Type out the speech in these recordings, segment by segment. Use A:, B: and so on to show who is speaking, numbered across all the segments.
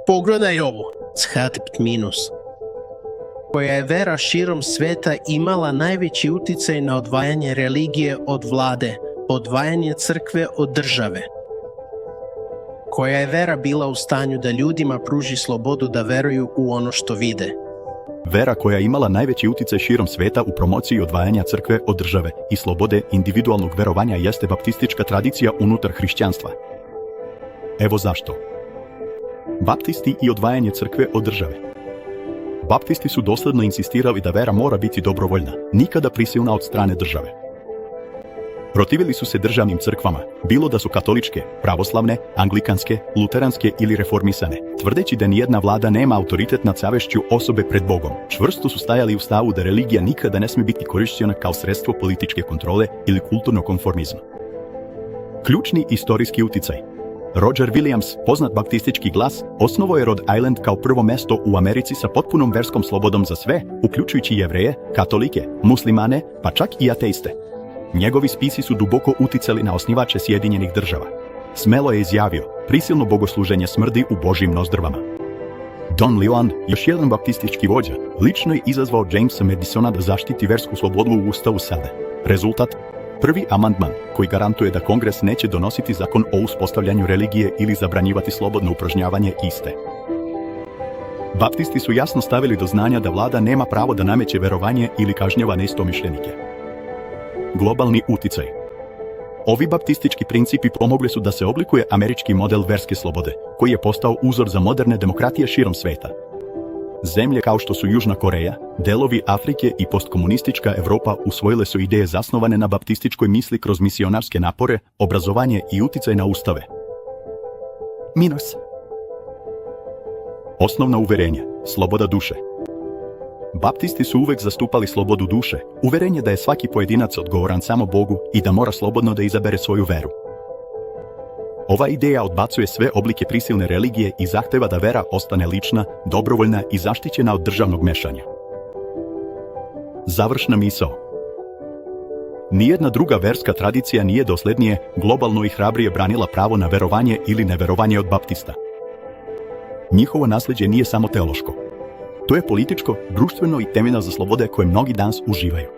A: Pogledaj ovo. Shatipt minus. Koja je vera širom sveta imala najveći uticaj na odvajanje religije od vlade, odvajanje crkve od države. Koja je vera bila u stanju da ljudima pruži slobodu da veruju u ono što vide.
B: Vera koja je imala najveći uticaj širom sveta u promociji odvajanja crkve od države i slobode individualnog verovanja jeste baptistička tradicija unutar hrišćanstva. Evo zašto. Baptisti i odvajanje crkve od države. Baptisti su dosledno insistirali da vera mora biti dobrovoljna, nikada prisilna od strane države. Protivili su se državnim crkvama, bilo da su katoličke, pravoslavne, anglikanske, luteranske ili reformisane, tvrdeći da nijedna vlada nema autoritet nad savješću osobe pred Bogom. Čvrsto su stajali u stavu da religija nikada ne smije biti korišćena kao sredstvo političke kontrole ili kulturnog konformizma. Ključni istorijski uticaj. Roger Williams, poznat baptistički glas, osnovao je Rhode Island kao prvo mesto u Americi sa potpunom verskom slobodom za sve, uključujući Jevreje, katolike, muslimane, pa čak i ateiste. Njegovi spisi su duboko uticali na osnivače Sjedinjenih Država. Smelo je izjavio, prisilno bogosluženje smrdi u Božjim nozdrvama. Don Leland, još jedan baptistički vođa, lično je izazvao Jamesa Madisona da zaštiti versku slobodu u Ustavu SAD. Rezultat? Prvi amandman, koji garantuje da Kongres neće donositi zakon o uspostavljanju religije ili zabranjivati slobodno upražnjavanje iste. Baptisti su jasno stavili do znanja da vlada nema pravo da nameće verovanje ili kažnjava neistomišljenike. Globalni uticaj. Ovi baptistički principi pomogli su da se oblikuje američki model verske slobode, koji je postao uzor za moderne demokratije širom sveta. Zemlje kao što su Južna Koreja, delovi Afrike i postkomunistička Evropa usvojile su ideje zasnovane na baptističkoj misli kroz misionarske napore, obrazovanje i uticaj na ustave. Minus. Osnovna uverenja, sloboda duše. Baptisti su uvek zastupali slobodu duše, uverenje da je svaki pojedinac odgovoran samo Bogu i da mora slobodno da izabere svoju veru. Ova ideja odbacuje sve oblike prisilne religije i zahteva da vera ostane lična, dobrovoljna i zaštićena od državnog mešanja. Završna misao. Nijedna druga verska tradicija nije doslednije, globalno i hrabrije branila pravo na verovanje ili neverovanje od baptista. Njihovo nasljeđe nije samo teološko. To je političko, društveno i temeljno za slobode koje mnogi danas uživaju.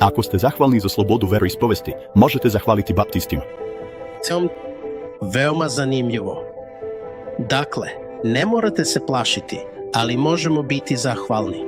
B: Ako ste zahvalni za slobodu veroispovesti, možete zahvaliti baptistima.
A: Veoma zanimljivo. Dakle, ne morate se plašiti, ali možemo biti zahvalni.